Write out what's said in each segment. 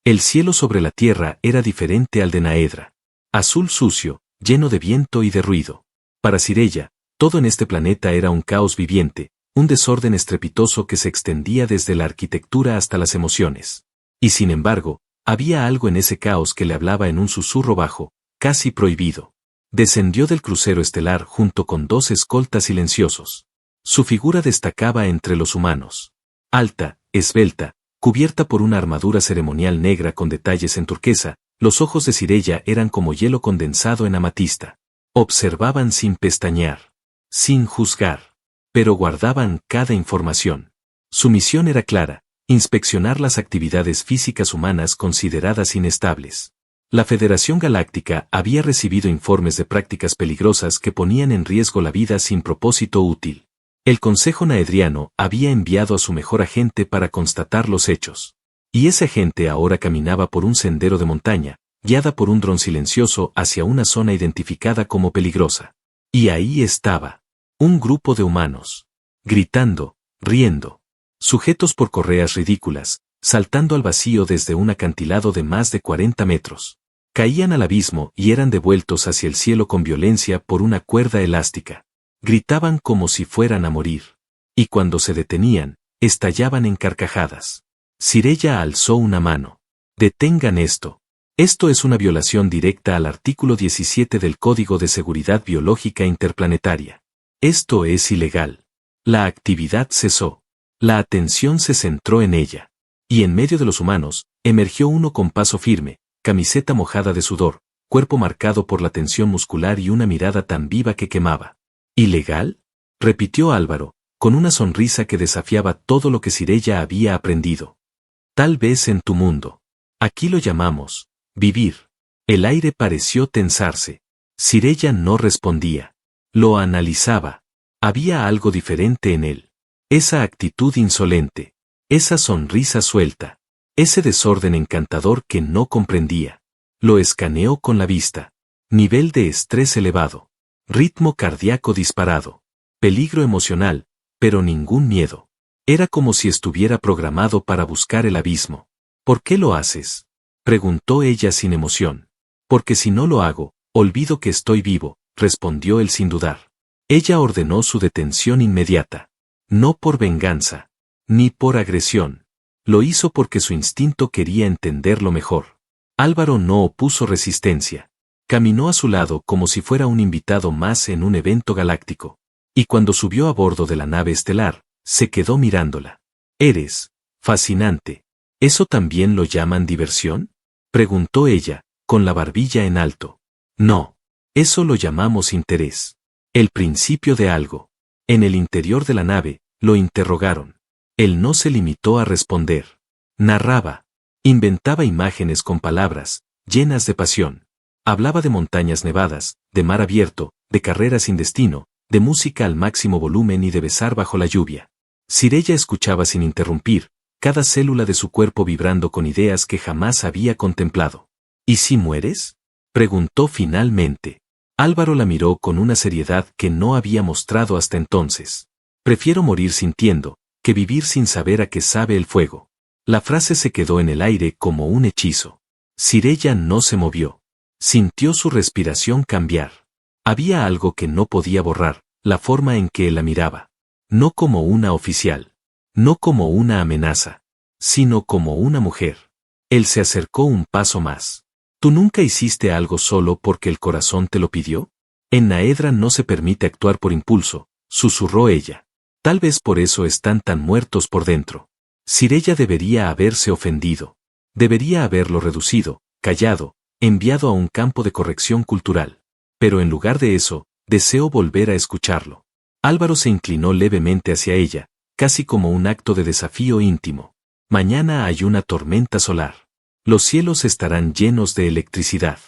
El cielo sobre la tierra era diferente al de Naedra. Azul sucio, lleno de viento y de ruido. Para Sirella, todo en este planeta era un caos viviente, un desorden estrepitoso que se extendía desde la arquitectura hasta las emociones. Y sin embargo, había algo en ese caos que le hablaba en un susurro bajo, casi prohibido. Descendió del crucero estelar junto con 2 escoltas silenciosos. Su figura destacaba entre los humanos. Alta, esbelta, cubierta por una armadura ceremonial negra con detalles en turquesa, los ojos de Sirella eran como hielo condensado en amatista. Observaban sin pestañear, sin juzgar, pero guardaban cada información. Su misión era clara: inspeccionar las actividades físicas humanas consideradas inestables. La Federación Galáctica había recibido informes de prácticas peligrosas que ponían en riesgo la vida sin propósito útil. El Consejo Naedriano había enviado a su mejor agente para constatar los hechos. Y ese agente ahora caminaba por un sendero de montaña, guiada por un dron silencioso hacia una zona identificada como peligrosa. Y ahí estaba. Un grupo de humanos. Gritando, riendo. Sujetos por correas ridículas, saltando al vacío desde un acantilado de más de 40 metros. Caían al abismo y eran devueltos hacia el cielo con violencia por una cuerda elástica. Gritaban como si fueran a morir. Y cuando se detenían, estallaban en carcajadas. Sirella alzó una mano. Detengan esto. Esto es una violación directa al artículo 17 del Código de Seguridad Biológica Interplanetaria. Esto es ilegal. La actividad cesó. La atención se centró en ella. Y en medio de los humanos, emergió uno con paso firme, camiseta mojada de sudor, cuerpo marcado por la tensión muscular y una mirada tan viva que quemaba. ¿Ilegal?, repitió Álvaro, con una sonrisa que desafiaba todo lo que Sirella había aprendido. Tal vez en tu mundo. Aquí lo llamamos vivir. El aire pareció tensarse. Sirella no respondía. Lo analizaba. Había algo diferente en él. Esa actitud insolente. Esa sonrisa suelta. Ese desorden encantador que no comprendía. Lo escaneó con la vista. Nivel de estrés elevado. Ritmo cardíaco disparado. Peligro emocional, pero ningún miedo. Era como si estuviera programado para buscar el abismo. ¿Por qué lo haces?, preguntó ella sin emoción. Porque si no lo hago, olvido que estoy vivo, respondió él sin dudar. Ella ordenó su detención inmediata. No por venganza, ni por agresión. Lo hizo porque su instinto quería entenderlo mejor. Álvaro no opuso resistencia. Caminó a su lado como si fuera un invitado más en un evento galáctico. Y cuando subió a bordo de la nave estelar, se quedó mirándola. Eres fascinante. ¿Eso también lo llaman diversión?, preguntó ella, con la barbilla en alto. No. Eso lo llamamos interés. El principio de algo. En el interior de la nave, lo interrogaron. Él no se limitó a responder. Narraba. Inventaba imágenes con palabras, llenas de pasión. Hablaba de montañas nevadas, de mar abierto, de carreras sin destino, de música al máximo volumen y de besar bajo la lluvia. Sirella escuchaba sin interrumpir, cada célula de su cuerpo vibrando con ideas que jamás había contemplado. ¿Y si mueres?, preguntó finalmente. Álvaro la miró con una seriedad que no había mostrado hasta entonces. Prefiero morir sintiendo, que vivir sin saber a qué sabe el fuego. La frase se quedó en el aire como un hechizo. Sirella no se movió. Sintió su respiración cambiar. Había algo que no podía borrar, la forma en que él la miraba. No como una oficial. No como una amenaza. Sino como una mujer. Él se acercó un paso más. ¿Tú nunca hiciste algo solo porque el corazón te lo pidió? En Naedra no se permite actuar por impulso, susurró ella. Tal vez por eso están tan muertos por dentro. Sirella debería haberse ofendido. Debería haberlo reducido, callado, enviado a un campo de corrección cultural. Pero en lugar de eso, deseó volver a escucharlo. Álvaro se inclinó levemente hacia ella, casi como un acto de desafío íntimo. Mañana hay una tormenta solar. Los cielos estarán llenos de electricidad.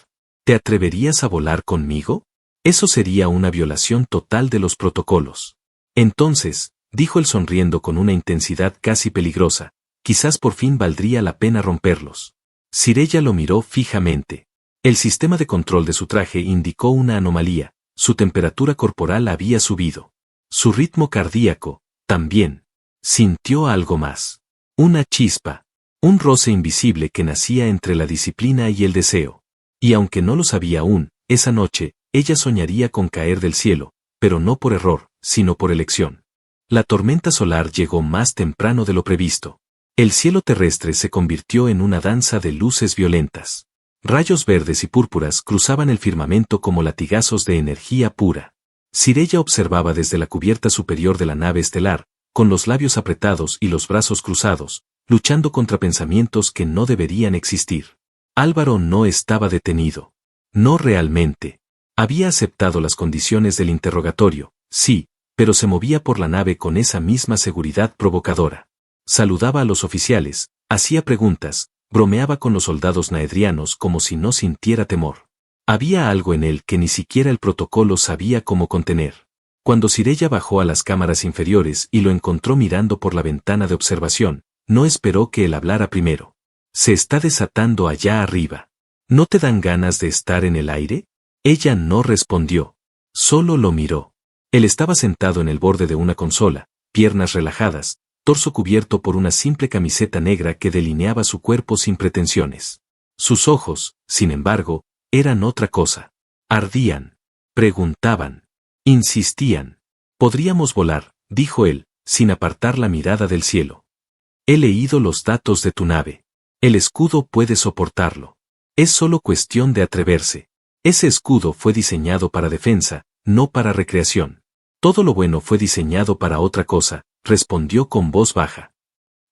¿Te atreverías a volar conmigo? Eso sería una violación total de los protocolos. Entonces, dijo él sonriendo con una intensidad casi peligrosa, quizás por fin valdría la pena romperlos. Sirella lo miró fijamente. El sistema de control de su traje indicó una anomalía, su temperatura corporal había subido. Su ritmo cardíaco, también. Sintió algo más. Una chispa. Un roce invisible que nacía entre la disciplina y el deseo. Y aunque no lo sabía aún, esa noche, ella soñaría con caer del cielo, pero no por error, sino por elección. La tormenta solar llegó más temprano de lo previsto. El cielo terrestre se convirtió en una danza de luces violentas. Rayos verdes y púrpuras cruzaban el firmamento como latigazos de energía pura. Sirella observaba desde la cubierta superior de la nave estelar, con los labios apretados y los brazos cruzados, luchando contra pensamientos que no deberían existir. Álvaro no estaba detenido. No realmente. Había aceptado las condiciones del interrogatorio, sí, pero se movía por la nave con esa misma seguridad provocadora. Saludaba a los oficiales, hacía preguntas, bromeaba con los soldados naedrianos como si no sintiera temor. Había algo en él que ni siquiera el protocolo sabía cómo contener. Cuando Sirella bajó a las cámaras inferiores y lo encontró mirando por la ventana de observación, no esperó que él hablara primero. Se está desatando allá arriba. ¿No te dan ganas de estar en el aire? Ella no respondió. Solo lo miró. Él estaba sentado en el borde de una consola, piernas relajadas, torso cubierto por una simple camiseta negra que delineaba su cuerpo sin pretensiones. Sus ojos, sin embargo, eran otra cosa. Ardían. Preguntaban. Insistían. Podríamos volar, dijo él, sin apartar la mirada del cielo. He leído los datos de tu nave. El escudo puede soportarlo. Es solo cuestión de atreverse. Ese escudo fue diseñado para defensa, no para recreación. Todo lo bueno fue diseñado para otra cosa, respondió con voz baja.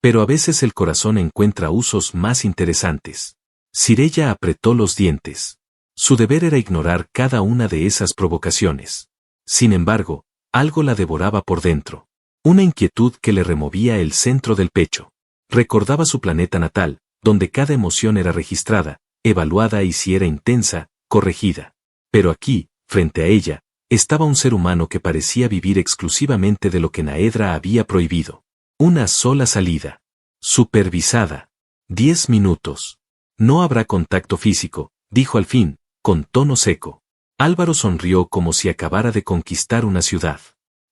Pero a veces el corazón encuentra usos más interesantes. Sirella apretó los dientes. Su deber era ignorar cada una de esas provocaciones. Sin embargo, algo la devoraba por dentro. Una inquietud que le removía el centro del pecho. Recordaba su planeta natal, donde cada emoción era registrada, evaluada y si era intensa, corregida. Pero aquí, frente a ella, estaba un ser humano que parecía vivir exclusivamente de lo que Naedra había prohibido. Una sola salida. Supervisada. 10 minutos. No habrá contacto físico, dijo al fin, con tono seco. Álvaro sonrió como si acabara de conquistar una ciudad.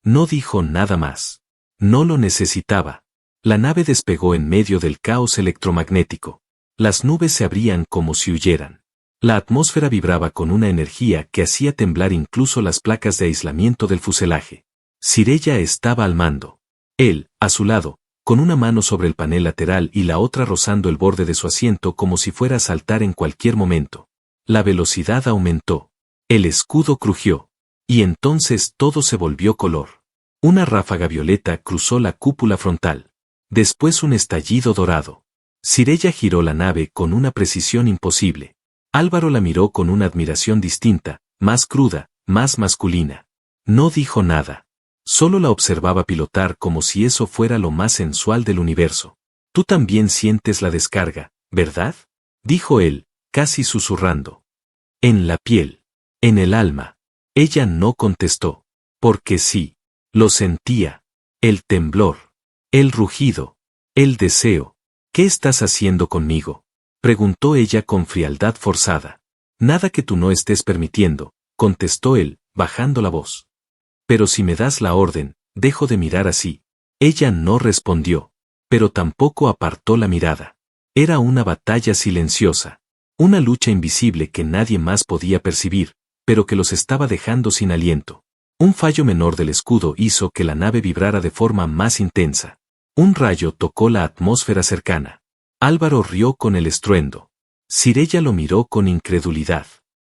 No dijo nada más. No lo necesitaba. La nave despegó en medio del caos electromagnético. Las nubes se abrían como si huyeran. La atmósfera vibraba con una energía que hacía temblar incluso las placas de aislamiento del fuselaje. Sirella estaba al mando. Él, a su lado, con una mano sobre el panel lateral y la otra rozando el borde de su asiento como si fuera a saltar en cualquier momento. La velocidad aumentó. El escudo crujió. Y entonces todo se volvió color. Una ráfaga violeta cruzó la cúpula frontal. Después un estallido dorado. Sirella giró la nave con una precisión imposible. Álvaro la miró con una admiración distinta, más cruda, más masculina. No dijo nada. Solo la observaba pilotar como si eso fuera lo más sensual del universo. Tú también sientes la descarga, ¿verdad? Dijo él, casi susurrando. En la piel. En el alma. Ella no contestó. Porque sí. Lo sentía. El temblor. El rugido. El deseo. ¿Qué estás haciendo conmigo? Preguntó ella con frialdad forzada. Nada que tú no estés permitiendo, contestó él, bajando la voz. Pero si me das la orden, dejo de mirar así. Ella no respondió, pero tampoco apartó la mirada. Era una batalla silenciosa, una lucha invisible que nadie más podía percibir, pero que los estaba dejando sin aliento. Un fallo menor del escudo hizo que la nave vibrara de forma más intensa. Un rayo tocó la atmósfera cercana. Álvaro rió con el estruendo. Sirella lo miró con incredulidad.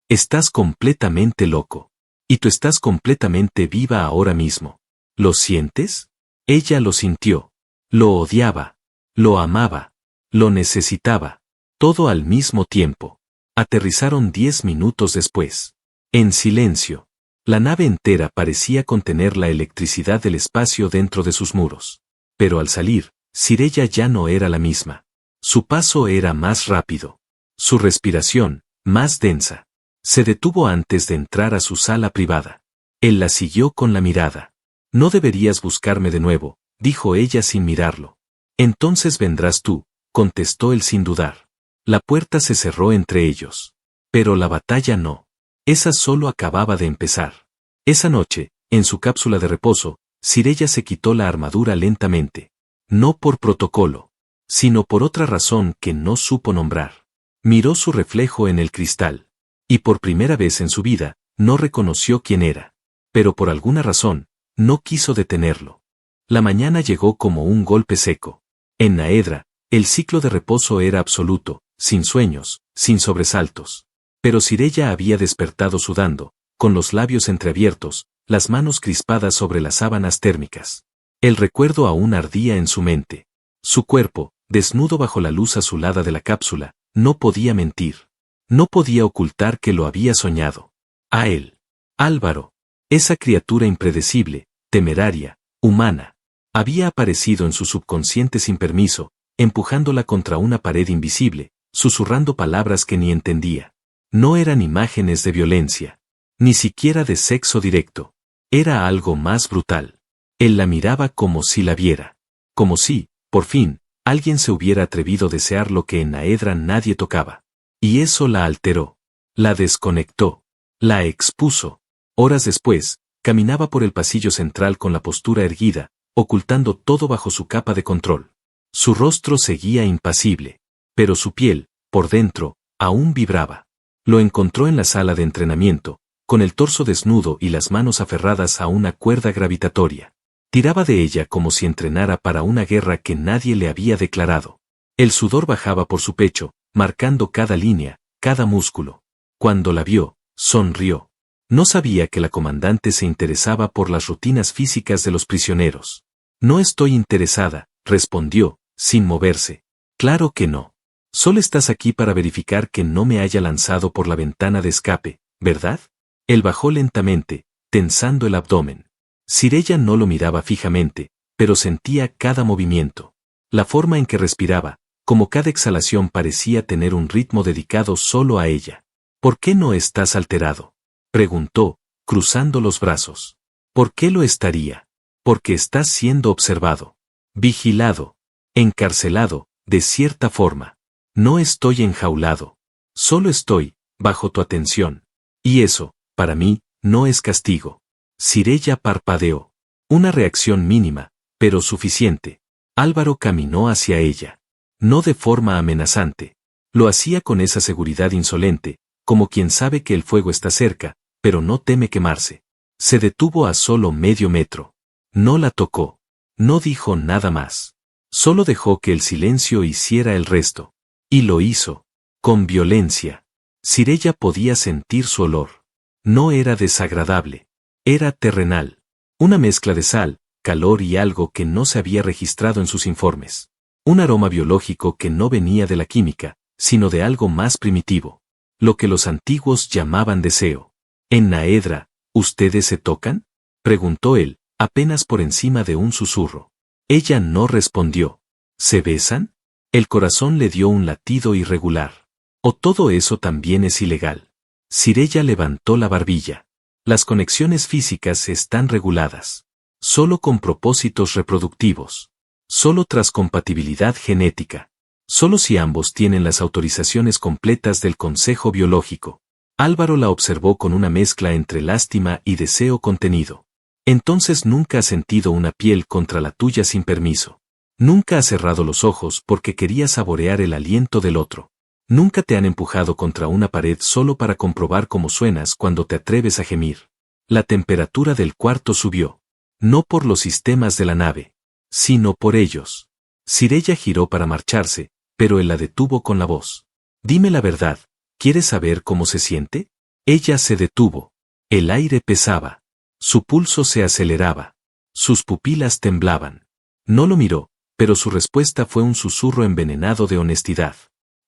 Estás completamente loco. Y tú estás completamente viva ahora mismo. ¿Lo sientes? Ella lo sintió. Lo odiaba. Lo amaba. Lo necesitaba. Todo al mismo tiempo. Aterrizaron 10 minutos después. En silencio. La nave entera parecía contener la electricidad del espacio dentro de sus muros. Pero al salir, Sirella ya no era la misma. Su paso era más rápido. Su respiración, más densa. Se detuvo antes de entrar a su sala privada. Él la siguió con la mirada. No deberías buscarme de nuevo, dijo ella sin mirarlo. Entonces vendrás tú, contestó él sin dudar. La puerta se cerró entre ellos. Pero la batalla no. Esa solo acababa de empezar. Esa noche, en su cápsula de reposo, Sirella se quitó la armadura lentamente. No por protocolo. sino por otra razón que no supo nombrar. Miró su reflejo en el cristal, y por primera vez en su vida, no reconoció quién era. Pero por alguna razón, no quiso detenerlo. La mañana llegó como un golpe seco. En Naedra, el ciclo de reposo era absoluto, sin sueños, sin sobresaltos. Pero Sirella había despertado sudando, con los labios entreabiertos, las manos crispadas sobre las sábanas térmicas. El recuerdo aún ardía en su mente. Su cuerpo, desnudo bajo la luz azulada de la cápsula, no podía mentir. No podía ocultar que lo había soñado. A él. Álvaro. Esa criatura impredecible, temeraria, humana. Había aparecido en su subconsciente sin permiso, empujándola contra una pared invisible, susurrando palabras que ni entendía. No eran imágenes de violencia. Ni siquiera de sexo directo. Era algo más brutal. Él la miraba como si la viera. Como si, por fin, alguien se hubiera atrevido a desear lo que en Naedra nadie tocaba. Y eso la alteró. La desconectó. La expuso. Horas después, caminaba por el pasillo central con la postura erguida, ocultando todo bajo su capa de control. Su rostro seguía impasible. Pero su piel, por dentro, aún vibraba. Lo encontró en la sala de entrenamiento, con el torso desnudo y las manos aferradas a una cuerda gravitatoria. Tiraba de ella como si entrenara para una guerra que nadie le había declarado. El sudor bajaba por su pecho, marcando cada línea, cada músculo. Cuando la vio, sonrió. No sabía que la comandante se interesaba por las rutinas físicas de los prisioneros. No estoy interesada, respondió, sin moverse. Claro que no. Solo estás aquí para verificar que no me haya lanzado por la ventana de escape, ¿verdad? Él bajó lentamente, tensando el abdomen. Sirella no lo miraba fijamente, pero sentía cada movimiento. La forma en que respiraba, como cada exhalación parecía tener un ritmo dedicado solo a ella. ¿Por qué no estás alterado?, preguntó, cruzando los brazos. ¿Por qué lo estaría? Porque estás siendo observado, vigilado, encarcelado, de cierta forma. No estoy enjaulado. Solo estoy, bajo tu atención. Y eso, para mí, no es castigo. Sirella parpadeó. Una reacción mínima, pero suficiente. Álvaro caminó hacia ella. No de forma amenazante. Lo hacía con esa seguridad insolente, como quien sabe que el fuego está cerca, pero no teme quemarse. Se detuvo a solo medio metro. No la tocó. No dijo nada más. Solo dejó que el silencio hiciera el resto. Y lo hizo. Con violencia. Sirella podía sentir su olor. No era desagradable. Era terrenal. Una mezcla de sal, calor y algo que no se había registrado en sus informes. Un aroma biológico que no venía de la química, sino de algo más primitivo. Lo que los antiguos llamaban deseo. En Naedra, ¿ustedes se tocan?, preguntó él, apenas por encima de un susurro. Ella no respondió. ¿Se besan? El corazón le dio un latido irregular. ¿O todo eso también es ilegal? Sirella levantó la barbilla. Las conexiones físicas están reguladas. Solo con propósitos reproductivos. Solo tras compatibilidad genética. Solo si ambos tienen las autorizaciones completas del Consejo Biológico. Álvaro la observó con una mezcla entre lástima y deseo contenido. Entonces nunca has sentido una piel contra la tuya sin permiso. Nunca has cerrado los ojos porque querías saborear el aliento del otro. Nunca te han empujado contra una pared solo para comprobar cómo suenas cuando te atreves a gemir. La temperatura del cuarto subió. No por los sistemas de la nave, sino por ellos. Sirella giró para marcharse, pero él la detuvo con la voz. Dime la verdad, ¿quieres saber cómo se siente? Ella se detuvo. El aire pesaba. Su pulso se aceleraba. Sus pupilas temblaban. No lo miró, pero su respuesta fue un susurro envenenado de honestidad.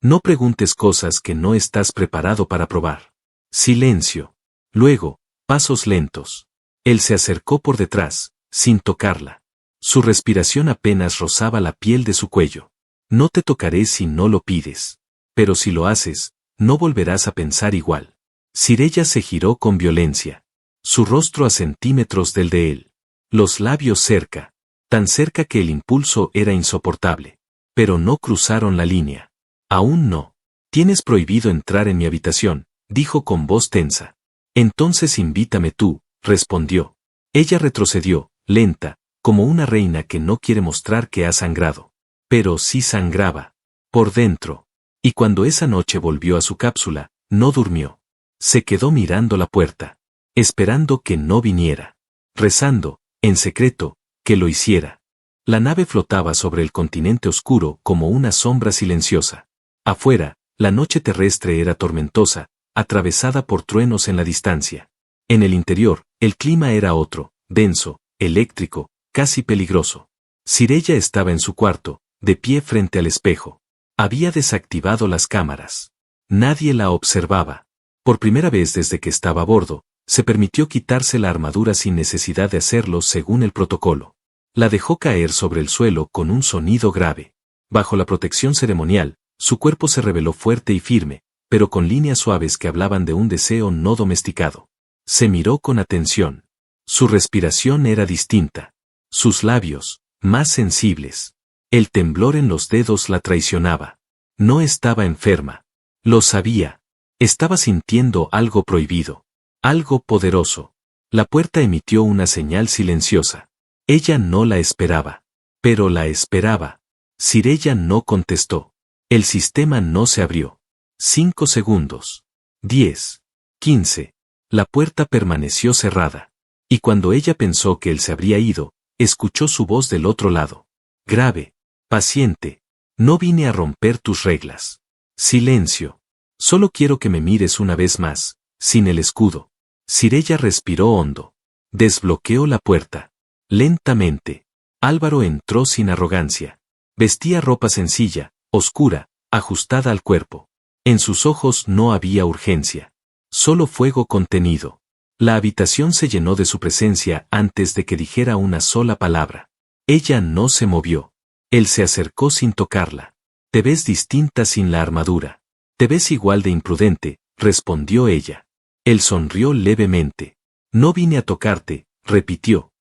No preguntes cosas que no estás preparado para probar. Silencio. Luego, pasos lentos. Él se acercó por detrás, sin tocarla. Su respiración apenas rozaba la piel de su cuello. No te tocaré si no lo pides. Pero si lo haces, no volverás a pensar igual. Sirella se giró con violencia. Su rostro a centímetros del de él. Los labios cerca. Tan cerca que el impulso era insoportable. Pero no cruzaron la línea. Aún no. Tienes prohibido entrar en mi habitación, dijo con voz tensa. Entonces invítame tú, respondió. Ella retrocedió, lenta, como una reina que no quiere mostrar que ha sangrado. pero sí sangraba. Por dentro. Y cuando esa noche volvió a su cápsula, no durmió. Se quedó mirando la puerta, esperando que no viniera. Rezando, en secreto, que lo hiciera. La nave flotaba sobre el continente oscuro como una sombra silenciosa. Afuera, la noche terrestre era tormentosa, atravesada por truenos en la distancia. En el interior, el clima era otro, denso, eléctrico, casi peligroso. Sireyya estaba en su cuarto, de pie frente al espejo. Había desactivado las cámaras. Nadie la observaba. Por primera vez desde que estaba a bordo, se permitió quitarse la armadura sin necesidad de hacerlo según el protocolo. La dejó caer sobre el suelo con un sonido grave. Bajo la protección ceremonial, su cuerpo se reveló fuerte y firme, pero con líneas suaves que hablaban de un deseo no domesticado. Se miró con atención. Su respiración era distinta. Sus labios, más sensibles. El temblor en los dedos la traicionaba. No estaba enferma. Lo sabía. Estaba sintiendo algo prohibido. Algo poderoso. La puerta emitió una señal silenciosa. Ella no la esperaba. Pero la esperaba. Sireyya no contestó. El sistema no se abrió. 5 segundos. 10. 15. La puerta permaneció cerrada. Y cuando ella pensó que él se habría ido, escuchó su voz del otro lado. Grave. Paciente. No vine a romper tus reglas. Silencio. Solo quiero que me mires una vez más, sin el escudo. Sireyya respiró hondo. Desbloqueó la puerta. Lentamente. Álvaro entró sin arrogancia. Vestía ropa sencilla, oscura, ajustada al cuerpo. En sus ojos no había urgencia. Solo fuego contenido. La habitación se llenó de su presencia antes de que dijera una sola palabra. Ella no se movió. Él se acercó sin tocarla. Te ves distinta sin la armadura. Te ves igual de imprudente, respondió ella. Él sonrió levemente. No vine a tocarte, repitió.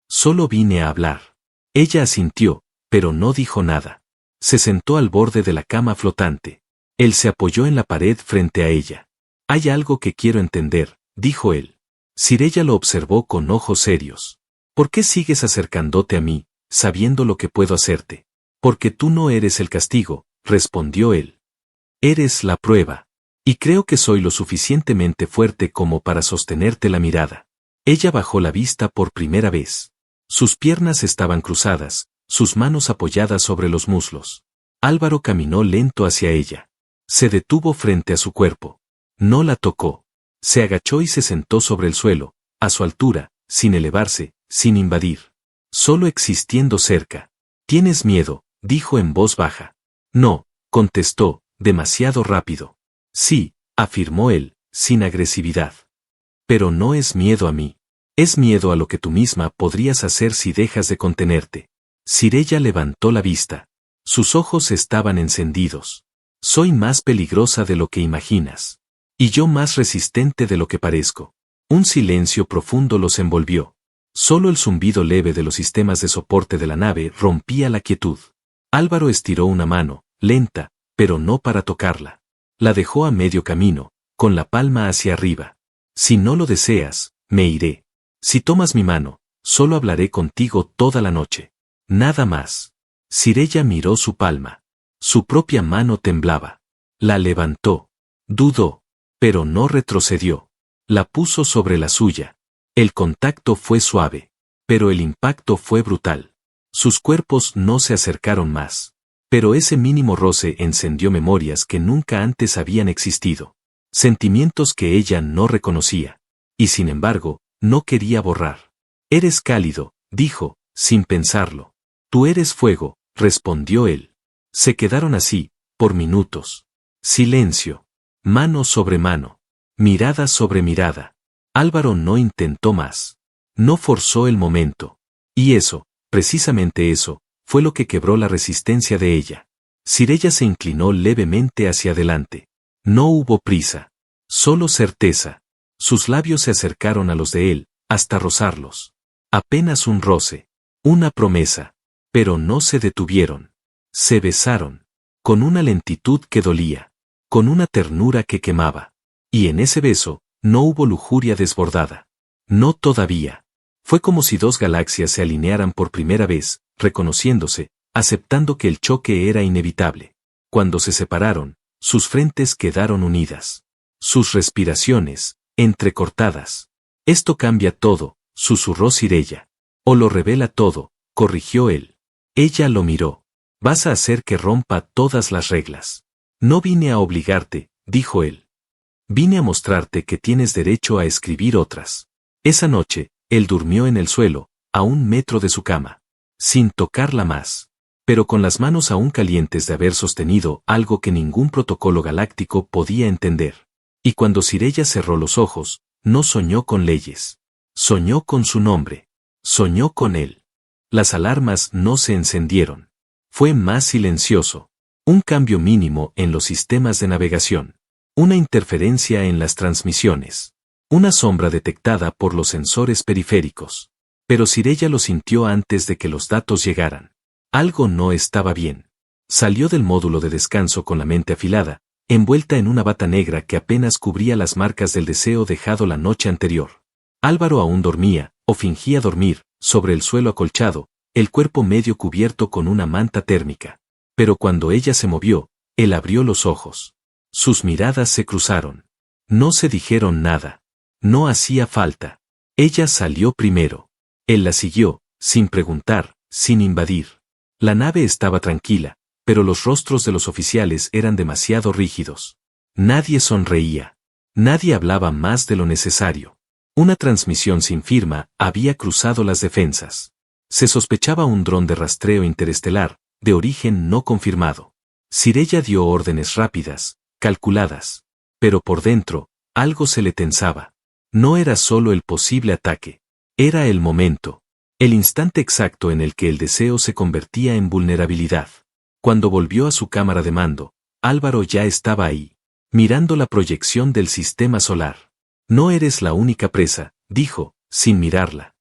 Solo vine a hablar. Ella asintió, pero no dijo nada. Se sentó al borde de la cama flotante. Él se apoyó en la pared frente a ella. Hay algo que quiero entender, dijo él. Sireyya lo observó con ojos serios. ¿Por qué sigues acercándote a mí, sabiendo lo que puedo hacerte? Porque tú no eres el castigo, respondió él. Eres la prueba. Y creo que soy lo suficientemente fuerte como para sostenerte la mirada. Ella bajó la vista por primera vez. Sus piernas estaban cruzadas, sus manos apoyadas sobre los muslos. Álvaro caminó lento hacia ella. Se detuvo frente a su cuerpo. No la tocó. Se agachó y se sentó sobre el suelo, a su altura, sin elevarse, sin invadir. Solo existiendo cerca. ¿Tienes miedo?, dijo en voz baja. No, contestó, demasiado rápido. Sí, afirmó él, sin agresividad. Pero no es miedo a mí. Es miedo a lo que tú misma podrías hacer si dejas de contenerte. Sireyya levantó la vista. Sus ojos estaban encendidos. Soy más peligrosa de lo que imaginas. Y yo más resistente de lo que parezco. Un silencio profundo los envolvió. Solo el zumbido leve de los sistemas de soporte de la nave rompía la quietud. Álvaro estiró una mano, lenta, pero no para tocarla. La dejó a medio camino, con la palma hacia arriba. Si no lo deseas, me iré. Si tomas mi mano, solo hablaré contigo toda la noche. Nada más. Sireyya miró su palma. Su propia mano temblaba. La levantó. Dudó. Pero no retrocedió. La puso sobre la suya. El contacto fue suave. Pero el impacto fue brutal. Sus cuerpos no se acercaron más. Pero ese mínimo roce encendió memorias que nunca antes habían existido. Sentimientos que ella no reconocía. Y sin embargo, no quería borrar. Eres cálido, dijo, sin pensarlo. Tú eres fuego, respondió él. Se quedaron así, por minutos. Silencio. Mano sobre mano. Mirada sobre mirada. Álvaro no intentó más. No forzó el momento. Y eso, precisamente eso, fue lo que quebró la resistencia de ella. Sireyya se inclinó levemente hacia adelante. No hubo prisa. Solo certeza. Sus labios se acercaron a los de él, hasta rozarlos. Apenas un roce. Una promesa. Pero no se detuvieron. Se besaron. Con una lentitud que dolía. Con una ternura que quemaba. Y en ese beso, no hubo lujuria desbordada. No todavía. Fue como si dos galaxias se alinearan por primera vez, reconociéndose, aceptando que el choque era inevitable. Cuando se separaron, sus frentes quedaron unidas. Sus respiraciones, entrecortadas. Esto cambia todo, susurró Sirella. O lo revela todo, corrigió él. Ella lo miró. Vas a hacer que rompa todas las reglas. No vine a obligarte, dijo él. Vine a mostrarte que tienes derecho a escribir otras. Esa noche, él durmió en el suelo, a 1 metro de su cama. Sin tocarla más. Pero con las manos aún calientes de haber sostenido algo que ningún protocolo galáctico podía entender. Y cuando Sirella cerró los ojos, no soñó con leyes. Soñó con su nombre. Soñó con él. Las alarmas no se encendieron. Fue más silencioso. Un cambio mínimo en los sistemas de navegación. Una interferencia en las transmisiones. Una sombra detectada por los sensores periféricos. Pero Sirella lo sintió antes de que los datos llegaran. Algo no estaba bien. Salió del módulo de descanso con la mente afilada, envuelta en una bata negra que apenas cubría las marcas del deseo dejado la noche anterior. Álvaro aún dormía, o fingía dormir, sobre el suelo acolchado, el cuerpo medio cubierto con una manta térmica. Pero cuando ella se movió, él abrió los ojos. Sus miradas se cruzaron. No se dijeron nada. No hacía falta. Ella salió primero. Él la siguió, sin preguntar, sin invadir. La nave estaba tranquila, pero los rostros de los oficiales eran demasiado rígidos. Nadie sonreía. Nadie hablaba más de lo necesario. Una transmisión sin firma había cruzado las defensas. Se sospechaba un dron de rastreo interestelar, de origen no confirmado. Sirella dio órdenes rápidas, calculadas. Pero por dentro, algo se le tensaba. No era solo el posible ataque. Era el momento. El instante exacto en el que el deseo se convertía en vulnerabilidad. Cuando volvió a su cámara de mando, Álvaro ya estaba ahí, mirando la proyección del sistema solar. No eres la única presa, dijo, sin mirarla.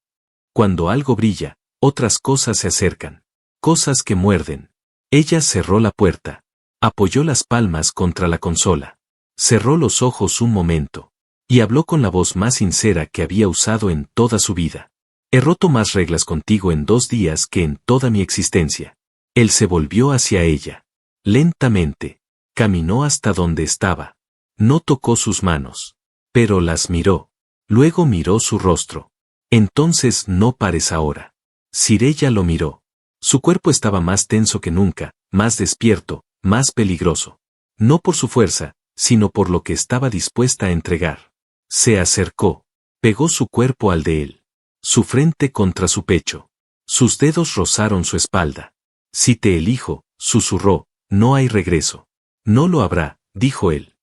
Cuando algo brilla, otras cosas se acercan. Cosas que muerden. Ella cerró la puerta. Apoyó las palmas contra la consola. Cerró los ojos un momento. Y habló con la voz más sincera que había usado en toda su vida. He roto más reglas contigo en 2 días que en toda mi existencia. Él se volvió hacia ella. Lentamente. Caminó hasta donde estaba. No tocó sus manos. Pero las miró. Luego miró su rostro. Entonces no pares ahora. Sirella lo miró. Su cuerpo estaba más tenso que nunca, más despierto, más peligroso. No por su fuerza, sino por lo que estaba dispuesta a entregar. Se acercó. Pegó su cuerpo al de él. Su frente contra su pecho. Sus dedos rozaron su espalda. Si te elijo, susurró, no hay regreso. No lo habrá, dijo él.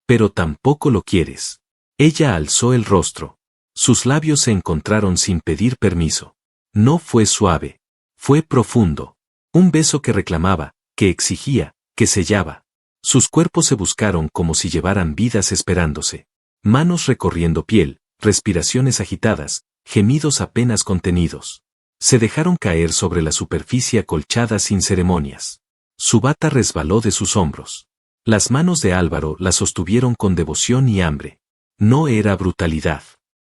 Pero tampoco lo quieres. Ella alzó el rostro. Sus labios se encontraron sin pedir permiso. No fue suave. Fue profundo. Un beso que reclamaba, que exigía, que sellaba. Sus cuerpos se buscaron como si llevaran vidas esperándose. Manos recorriendo piel, respiraciones agitadas, gemidos apenas contenidos. Se dejaron caer sobre la superficie acolchada sin ceremonias. Su bata resbaló de sus hombros. Las manos de Álvaro la sostuvieron con devoción y hambre. No era brutalidad.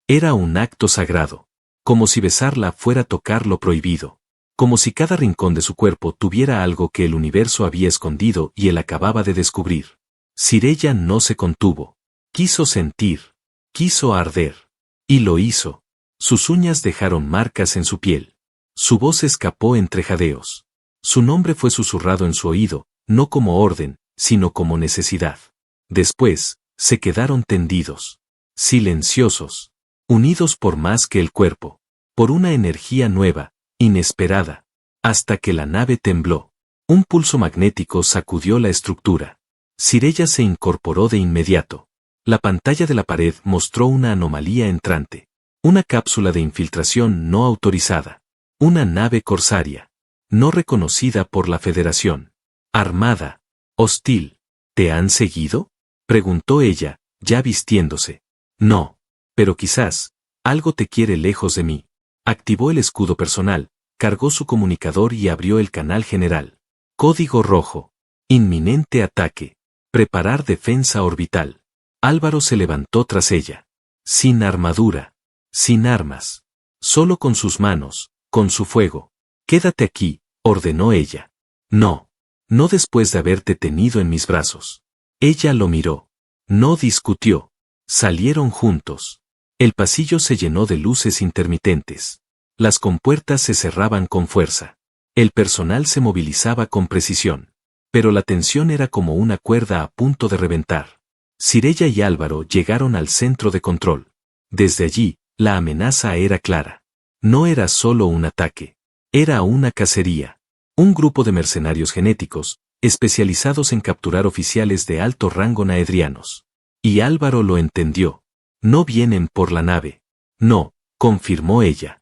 Era un acto sagrado. Como si besarla fuera tocar lo prohibido. Como si cada rincón de su cuerpo tuviera algo que el universo había escondido y él acababa de descubrir. Sirella no se contuvo. Quiso sentir. Quiso arder. Y lo hizo. Sus uñas dejaron marcas en su piel. Su voz escapó entre jadeos. Su nombre fue susurrado en su oído, no como orden, sino como necesidad. Después, se quedaron tendidos. Silenciosos. Unidos por más que el cuerpo. Por una energía nueva, inesperada. Hasta que la nave tembló. Un pulso magnético sacudió la estructura. Sirella se incorporó de inmediato. La pantalla de la pared mostró una anomalía entrante. Una cápsula de infiltración no autorizada. Una nave corsaria. No reconocida por la Federación. Armada. Hostil. ¿Te han seguido? Preguntó ella, ya vistiéndose. No. Pero quizás, algo te quiere lejos de mí. Activó el escudo personal, cargó su comunicador y abrió el canal general. Código rojo. Inminente ataque. Preparar defensa orbital. Álvaro se levantó tras ella. Sin armadura. Sin armas. Solo con sus manos, con su fuego. Quédate aquí, ordenó ella. No. No después de haberte tenido en mis brazos. Ella lo miró. No discutió. Salieron juntos. El pasillo se llenó de luces intermitentes. Las compuertas se cerraban con fuerza. El personal se movilizaba con precisión. Pero la tensión era como una cuerda a punto de reventar. Sirella y Álvaro llegaron al centro de control. Desde allí, la amenaza era clara. No era solo un ataque. Era una cacería. Un grupo de mercenarios genéticos, especializados en capturar oficiales de alto rango naedrianos. Y Álvaro lo entendió. No vienen por la nave. No, confirmó ella.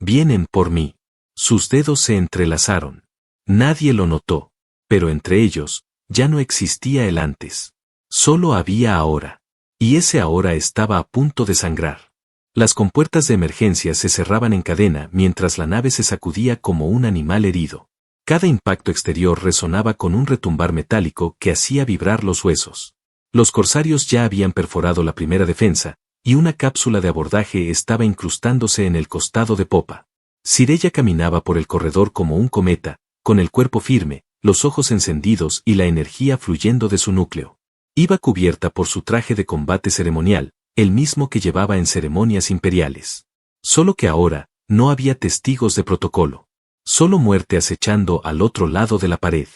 Vienen por mí. Sus dedos se entrelazaron. Nadie lo notó. Pero entre ellos, ya no existía el antes. Solo había ahora. Y ese ahora estaba a punto de sangrar. Las compuertas de emergencia se cerraban en cadena mientras la nave se sacudía como un animal herido. Cada impacto exterior resonaba con un retumbar metálico que hacía vibrar los huesos. Los corsarios ya habían perforado la primera defensa, y una cápsula de abordaje estaba incrustándose en el costado de popa. Sirella caminaba por el corredor como un cometa, con el cuerpo firme, los ojos encendidos y la energía fluyendo de su núcleo. Iba cubierta por su traje de combate ceremonial, el mismo que llevaba en ceremonias imperiales. Solo que ahora, no había testigos de protocolo. Solo muerte acechando al otro lado de la pared.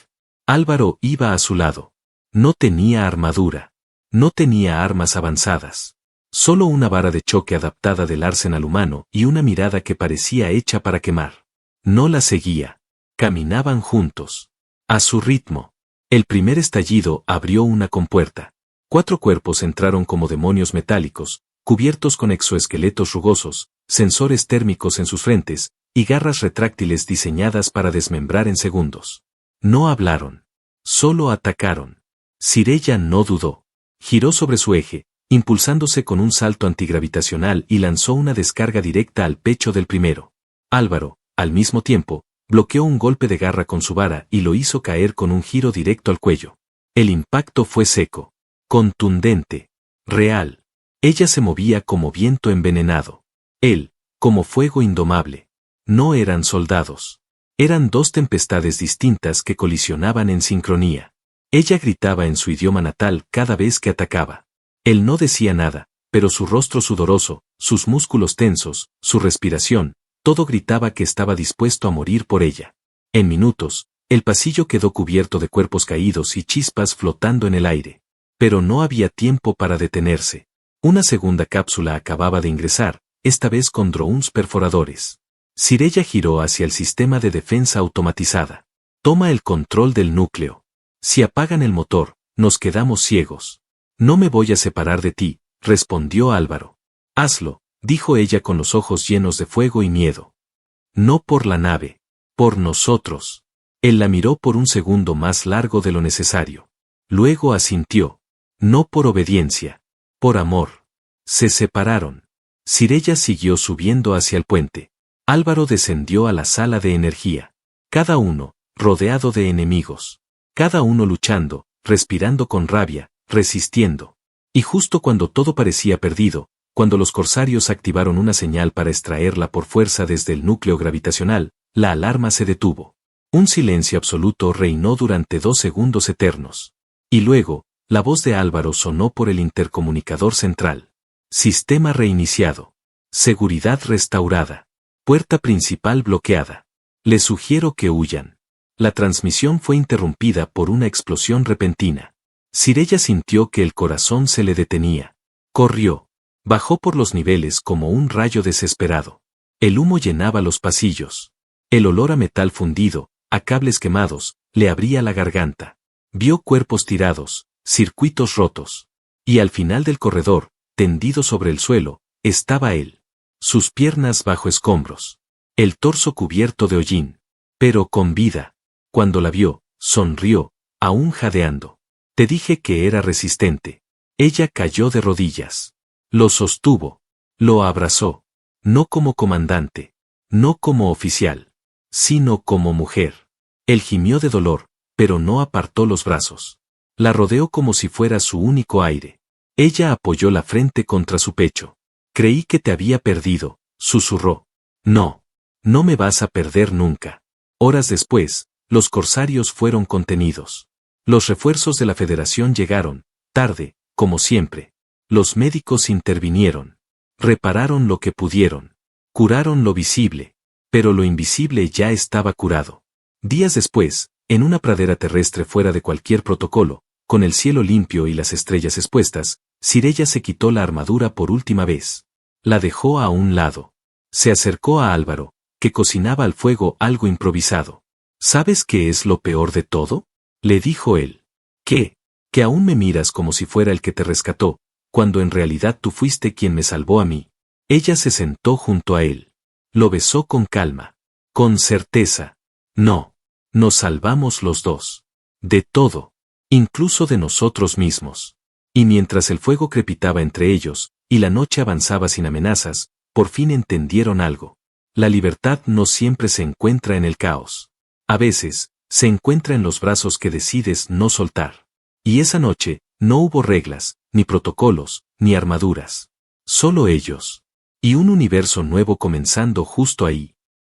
Álvaro iba a su lado. No tenía armadura. No tenía armas avanzadas. Solo una vara de choque adaptada del arsenal humano y una mirada que parecía hecha para quemar. No la seguía. Caminaban juntos. A su ritmo. El primer estallido abrió una compuerta. 4 cuerpos entraron como demonios metálicos, cubiertos con exoesqueletos rugosos, sensores térmicos en sus frentes, y garras retráctiles diseñadas para desmembrar en segundos. No hablaron. Solo atacaron. Sirella no dudó. Giró sobre su eje, impulsándose con un salto antigravitacional y lanzó una descarga directa al pecho del primero. Álvaro, al mismo tiempo, bloqueó un golpe de garra con su vara y lo hizo caer con un giro directo al cuello. El impacto fue seco. Contundente. Real. Ella se movía como viento envenenado. Él, como fuego indomable. No eran soldados. Eran 2 tempestades distintas que colisionaban en sincronía. Ella gritaba en su idioma natal cada vez que atacaba. Él no decía nada, pero su rostro sudoroso, sus músculos tensos, su respiración, todo gritaba que estaba dispuesto a morir por ella. En minutos, el pasillo quedó cubierto de cuerpos caídos y chispas flotando en el aire. Pero no había tiempo para detenerse. Una segunda cápsula acababa de ingresar, esta vez con drones perforadores. Sirella giró hacia el sistema de defensa automatizada. Toma el control del núcleo. Si apagan el motor, nos quedamos ciegos. No me voy a separar de ti, respondió Álvaro. Hazlo, dijo ella con los ojos llenos de fuego y miedo. No por la nave, por nosotros. Él la miró por un segundo más largo de lo necesario. Luego asintió. No por obediencia, por amor. Se separaron. Sirella siguió subiendo hacia el puente. Álvaro descendió a la sala de energía. Cada uno, rodeado de enemigos. Cada uno luchando, respirando con rabia, resistiendo. Y justo cuando todo parecía perdido, cuando los corsarios activaron una señal para extraerla por fuerza desde el núcleo gravitacional, la alarma se detuvo. Un silencio absoluto reinó durante 2 segundos eternos. Y luego, la voz de Álvaro sonó por el intercomunicador central. Sistema reiniciado. Seguridad restaurada. Puerta principal bloqueada. Les sugiero que huyan. La transmisión fue interrumpida por una explosión repentina. Sirella sintió que el corazón se le detenía. Corrió. Bajó por los niveles como un rayo desesperado. El humo llenaba los pasillos. El olor a metal fundido, a cables quemados, le abría la garganta. Vio cuerpos tirados, circuitos rotos. Y al final del corredor, tendido sobre el suelo, estaba él. Sus piernas bajo escombros. El torso cubierto de hollín. Pero con vida. Cuando la vio, sonrió, aún jadeando. Te dije que era resistente. Ella cayó de rodillas. Lo sostuvo. Lo abrazó. No como comandante. No como oficial. Sino como mujer. Él gimió de dolor, pero no apartó los brazos. La rodeó como si fuera su único aire. Ella apoyó la frente contra su pecho. Creí que te había perdido, susurró. No. No me vas a perder nunca. Horas después, los corsarios fueron contenidos. Los refuerzos de la Federación llegaron, tarde, como siempre. Los médicos intervinieron. Repararon lo que pudieron. Curaron lo visible. Pero lo invisible ya estaba curado. Días después, en una pradera terrestre fuera de cualquier protocolo, con el cielo limpio y las estrellas expuestas, Sireyya se quitó la armadura por última vez. La dejó a un lado. Se acercó a Álvaro, que cocinaba al fuego algo improvisado. ¿Sabes qué es lo peor de todo?, le dijo él. ¿Qué? Que aún me miras como si fuera el que te rescató, cuando en realidad tú fuiste quien me salvó a mí. Ella se sentó junto a él. Lo besó con calma. Con certeza. No. Nos salvamos los dos. De todo. Incluso de nosotros mismos. Y mientras el fuego crepitaba entre ellos, y la noche avanzaba sin amenazas, por fin entendieron algo. La libertad no siempre se encuentra en el caos. A veces, se encuentra en los brazos que decides no soltar. Y esa noche, no hubo reglas, ni protocolos, ni armaduras. Solo ellos. Y un universo nuevo comenzando justo ahí.